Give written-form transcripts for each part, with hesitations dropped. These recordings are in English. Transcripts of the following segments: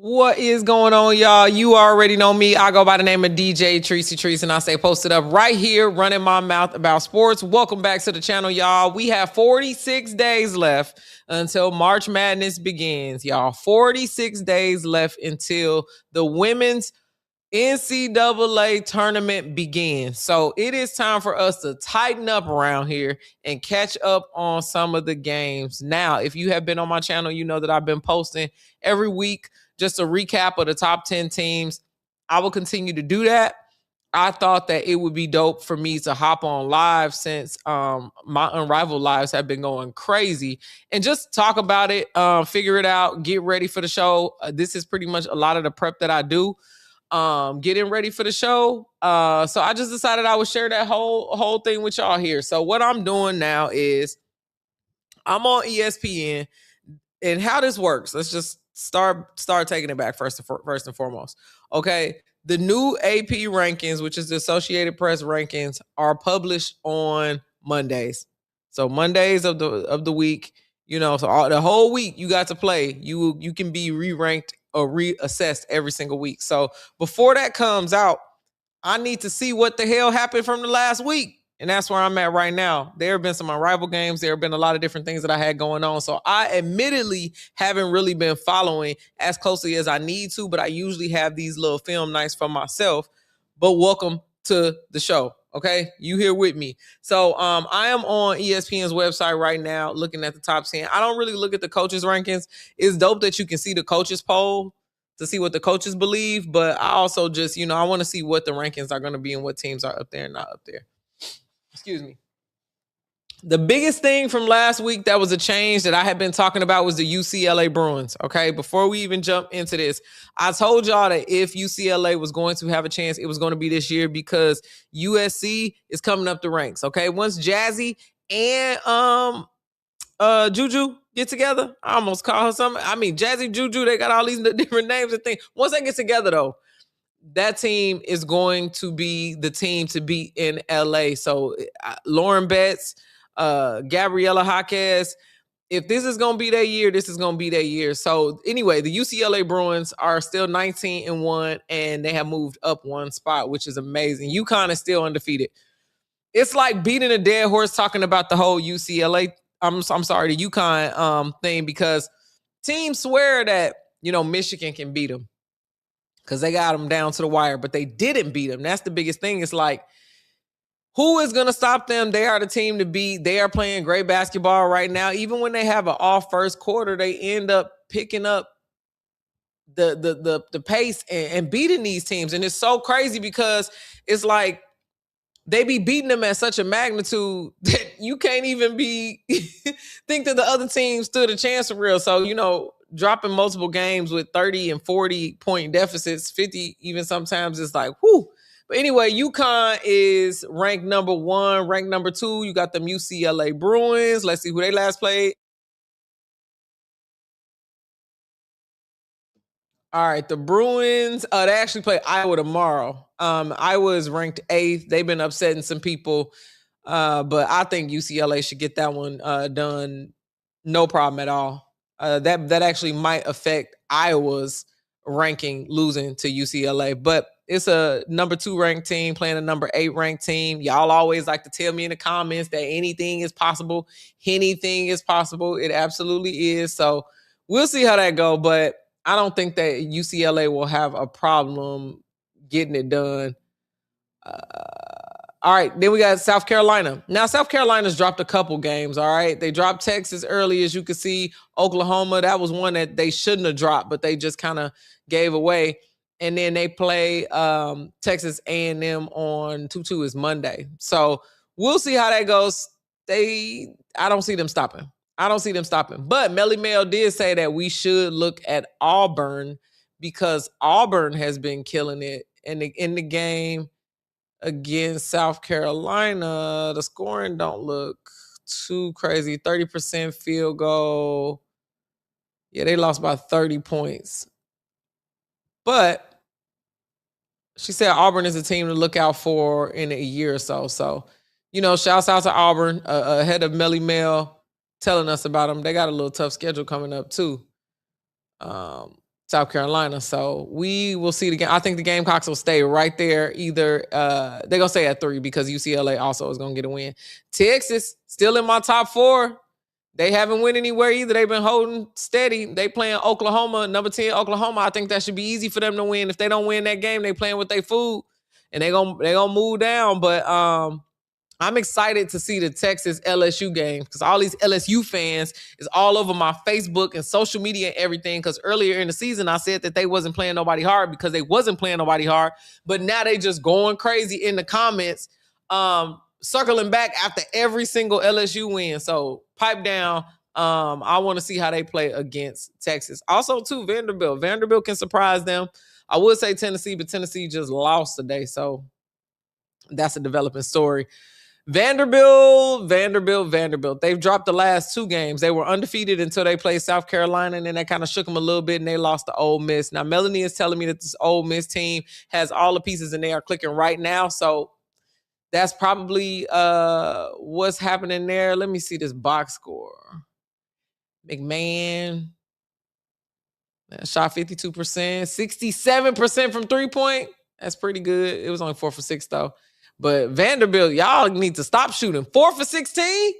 What is going on, y'all? You already know me. I go by the name of DJ Treacy Trees, and I stay posted up right here, running my mouth about sports. Welcome back to the channel, y'all. We have 46 days left until March Madness begins, y'all. 46 days left until the women's NCAA tournament begins. So it is time for us to tighten up around here and catch up on some of the games. Now, if you have been on my channel, you know that I've been posting every week just a recap of the top 10 teams. I will continue to do that. I thought that it would be dope for me to hop on live since my Unrivaled lives have been going crazy and just talk about it, figure it out, get ready for the show. This is pretty much a lot of the prep that I do, getting ready for the show. So I just decided I would share that whole thing with y'all here. So what I'm doing now is I'm on ESPN, and how this works, let's just start taking it back first and foremost. Okay, the new AP rankings, which is the Associated Press rankings, are published on Mondays. So Mondays of the week, so the whole week you got to play. You can be re-ranked or reassessed every single week. So before that comes out, I need to see what the hell happened from the last week. And that's where I'm at right now. There have been some Unrivaled games. There have been a lot of different things that I had going on. So I admittedly haven't really been following as closely as I need to, but I usually have these little film nights for myself. But welcome to the show. Okay, you here with me. So I am on ESPN's website right now looking at the top 10. I don't really look at the coaches' rankings. It's dope that you can see the coaches poll to see what the coaches believe, but I also just, I want to see what the rankings are going to be and what teams are up there and not up there. Excuse me. The biggest thing from last week that was a change that I had been talking about was the UCLA Bruins. Okay, before we even jump into this, I told y'all that if UCLA was going to have a chance, it was going to be this year because USC is coming up the ranks. Okay, once Jazzy and Juju get together, I almost call her something. I mean, Jazzy, Juju, they got all these different names and things. Once they get together, though, that team is going to be the team to beat in LA. So Lauren Betts, Gabriela Jaquez, if this is going to be their year, this is going to be their year. So anyway, the UCLA Bruins are still 19-1, and they have moved up one spot, which is amazing. UConn is still undefeated. It's like beating a dead horse talking about the whole UCLA. I'm sorry, the UConn thing, because teams swear that, Michigan can beat them because they got them down to the wire, but they didn't beat them. That's the biggest thing. It's like, who is going to stop them? They are the team to beat. They are playing great basketball right now. Even when they have an off first quarter, they end up picking up the pace and beating these teams. And it's so crazy because it's like they be beating them at such a magnitude that you can't even think that the other team stood a chance for real. So, dropping multiple games with 30 and 40 point deficits, 50 even sometimes, is like, whoo. But anyway, UConn is ranked number 1. Ranked number 2, you got them UCLA Bruins. Let's see who they last played. All right, the Bruins, they actually play Iowa tomorrow. Iowa is ranked 8th. They've been upsetting some people, but I think UCLA should get that one done, no problem at all. That actually might affect Iowa's ranking, losing to UCLA, but it's a number 2 ranked team playing a number 8 ranked team. Y'all always like to tell me in the comments that anything is possible. Anything is possible. It absolutely is. So we'll see how that go, but I don't think that UCLA will have a problem getting it done. All right, then we got South Carolina. Now, South Carolina's dropped a couple games, all right? They dropped Texas early, as you can see. Oklahoma, that was one that they shouldn't have dropped, but they just kind of gave away. And then they play Texas A&M on 2-2 is Monday. So we'll see how that goes. I don't see them stopping. But Melly Mel did say that we should look at Auburn because Auburn has been killing it. And in the game against South Carolina, the scoring don't look too crazy. 30% field goal. Yeah, they lost by 30 points. But she said Auburn is a team to look out for in a year or so. So, shouts out to Auburn, ahead of Melly Mel telling us about them. They got a little tough schedule coming up too. South Carolina. So we will see the game. I think the Gamecocks will stay right there. Either they're gonna stay at 3 because UCLA also is gonna get a win. Texas still in my top 4. They haven't went anywhere either. They've been holding steady. They playing Oklahoma, number 10 Oklahoma. I think that should be easy for them to win. If they don't win that game, they playing with their food and they gonna move down. But I'm excited to see the Texas LSU game because all these LSU fans is all over my Facebook and social media and everything. Because earlier in the season, I said that they wasn't playing nobody hard because they wasn't playing nobody hard. But now they just going crazy in the comments, circling back after every single LSU win. So pipe down. I want to see how they play against Texas. Also, too, Vanderbilt. Vanderbilt can surprise them. I would say Tennessee, but Tennessee just lost today. So that's a developing story. Vanderbilt. They've dropped the last 2 games. They were undefeated until they played South Carolina, and then that kind of shook them a little bit, and they lost to Ole Miss. Now, Melanie is telling me that this Ole Miss team has all the pieces, and they are clicking right now. So that's probably what's happening there. Let me see this box score. McMahon shot 52%, 67% from 3-point. That's pretty good. It was only 4 for 6, though. But Vanderbilt, y'all need to stop shooting. 4 for 16?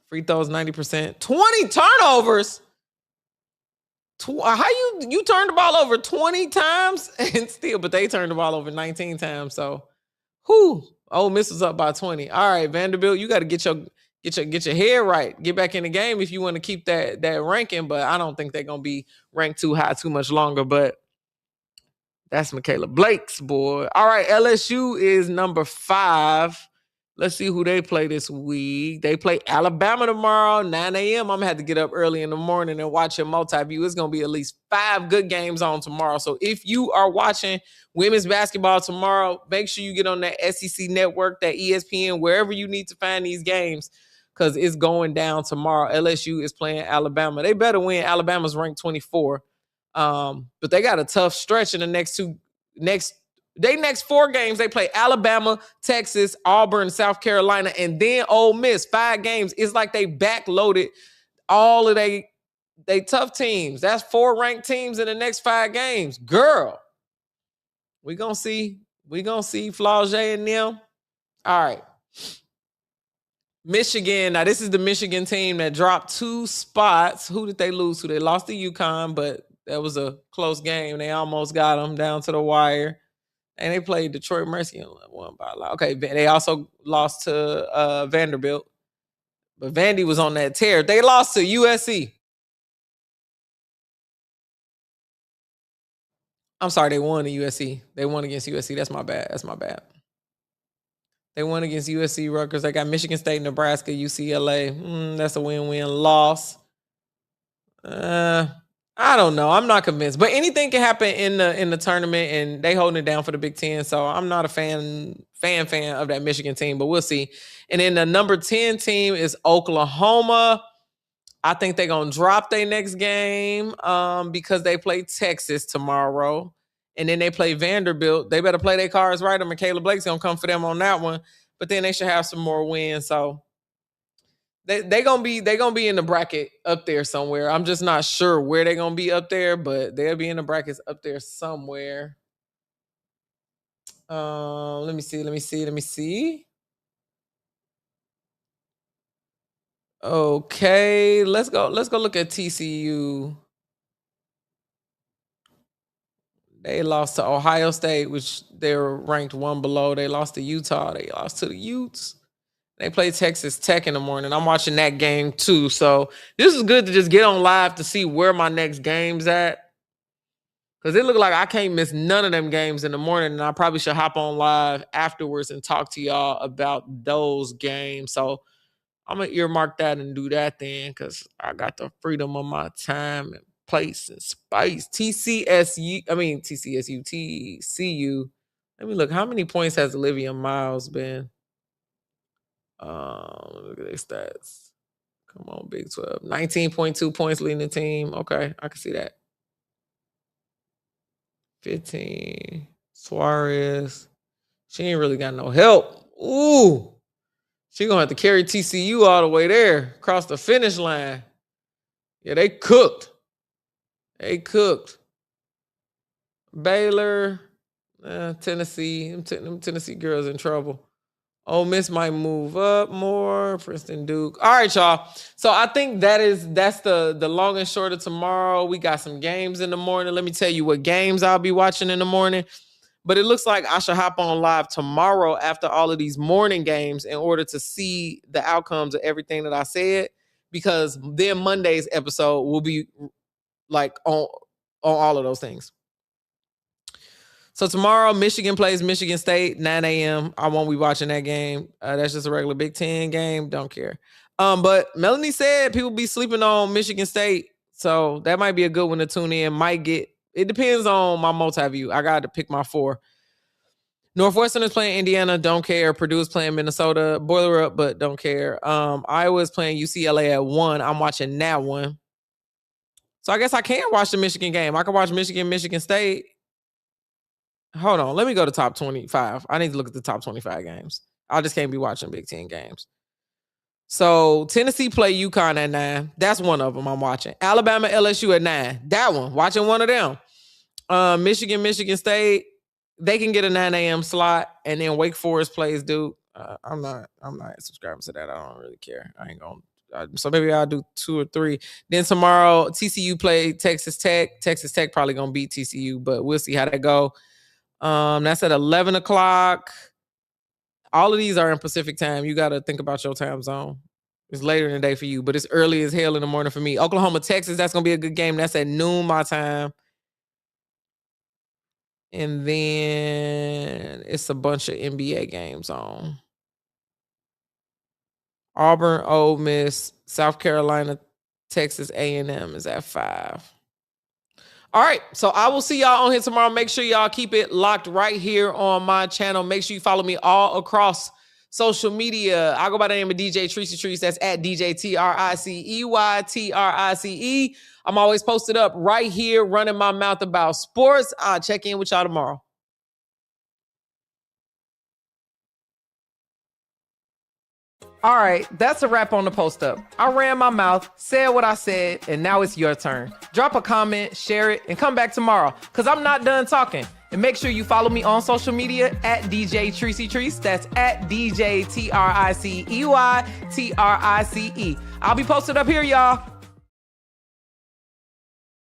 Free throws, 90%. 20 turnovers? How you turned the ball over 20 times? And still, but they turned the ball over 19 times. So, Ole Miss is up by 20. All right, Vanderbilt, you got to get your head right. Get back in the game if you want to keep that ranking. But I don't think they're going to be ranked too high too much longer. But that's Michaela Blake's boy. All right, LSU is number 5. Let's see who they play this week. They play Alabama tomorrow, 9 a.m. I'm going to have to get up early in the morning and watch a multi-view. It's going to be at least 5 good games on tomorrow. So if you are watching women's basketball tomorrow, make sure you get on that SEC network, that ESPN, wherever you need to find these games, because it's going down tomorrow. LSU is playing Alabama. They better win. Alabama's ranked 24. But they got a tough stretch in the next 4 games. They play Alabama, Texas, Auburn, South Carolina, and then Ole Miss. 5 games. It's like they backloaded all of they tough teams. That's 4 ranked teams in the next 5 games. Girl, we gonna see Flau'jae and them. All right. Michigan. Now, this is the Michigan team that dropped 2 spots. Who did they lose to? They lost to UConn, but that was a close game. They almost got them down to the wire. And they played Detroit Mercy and won by a lot. Okay, they also lost to Vanderbilt. But Vandy was on that tear. They lost to USC. I'm sorry, they won to USC. They won against USC. That's my bad. They won against USC, Rutgers. They got Michigan State, Nebraska, UCLA. That's a win-win loss. I don't know. I'm not convinced. But anything can happen in the tournament, and they holding it down for the Big Ten. So I'm not a fan of that Michigan team, but we'll see. And then the number 10 team is Oklahoma. I think they're going to drop their next game because they play Texas tomorrow. And then they play Vanderbilt. They better play their cards right, or Michaela Blake's going to come for them on that one. But then they should have some more wins. So they gonna be in the bracket up there somewhere. I'm just not sure where they're gonna be up there, but they'll be in the brackets up there somewhere. Let me see. Okay, let's go look at TCU. They lost to Ohio State, which they were ranked 1 below. They lost to Utah. They lost to the Utes. They play Texas Tech in the morning. I'm watching that game too. So this is good to just get on live to see where my next game's at. Because it look like I can't miss none of them games in the morning. And I probably should hop on live afterwards and talk to y'all about those games. So I'm going to earmark that and do that then, because I got the freedom of my time and place and space. TCU. Let me look. How many points has Olivia Miles been? Look at their stats. Come on, Big 12. 19.2 points leading the team. Okay, I can see that. 15. Suarez. She ain't really got no help. Ooh. She gonna have to carry TCU all the way there, across the finish line. Yeah, they cooked. They cooked. Baylor, Tennessee. Them Tennessee girls in trouble. Ole Miss might move up more. Princeton, Duke. All right, y'all. So I think that's the long and short of tomorrow. We got some games in the morning. Let me tell you what games I'll be watching in the morning. But it looks like I should hop on live tomorrow after all of these morning games in order to see the outcomes of everything that I said, because then Monday's episode will be like on all of those things. So tomorrow, Michigan plays Michigan State, 9 a.m. I won't be watching that game. That's just a regular Big Ten game. Don't care. But Melanie said people be sleeping on Michigan State, so that might be a good one to tune in. It depends on my multi-view. I got to pick my 4. Northwestern is playing Indiana, don't care. Purdue is playing Minnesota, boiler up, but don't care. Iowa is playing UCLA at 1. I'm watching that one. So I guess I can watch the Michigan game. I can watch Michigan State. Hold on. Let me go to top 25. I need to look at the top 25 games. I just can't be watching Big Ten games. So Tennessee play UConn at 9. That's one of them I'm watching. Alabama, LSU at 9. That one. Watching one of them. Michigan State. They can get a 9 a.m. slot. And then Wake Forest plays Duke. I'm not subscribing to that. I don't really care. I ain't going to. So maybe I'll do 2 or 3. Then tomorrow, TCU play Texas Tech. Texas Tech probably going to beat TCU, but we'll see how that go. That's at 11 o'clock. All of these are in Pacific time. You got to think about your time zone. It's later in the day for you, but it's early as hell in the morning for me. Oklahoma, Texas, that's going to be a good game. That's at noon my time. And then it's a bunch of NBA games on. Auburn, Ole Miss, South Carolina, Texas A&M is at 5. All right, so I will see y'all on here tomorrow. Make sure y'all keep it locked right here on my channel. Make sure you follow me all across social media. I go by the name of DJ Tricey Trice. That's at DJ TRICEY. I'm always posted up right here, running my mouth about sports. I'll check in with y'all tomorrow. All right, that's a wrap on the post up. I ran my mouth, said what I said, and now it's your turn. Drop a comment, share it, and come back tomorrow, because I'm not done talking. And make sure you follow me on social media at DJ Tricey Trice. That's at DJ TRICEY. I'll be posted up here, y'all.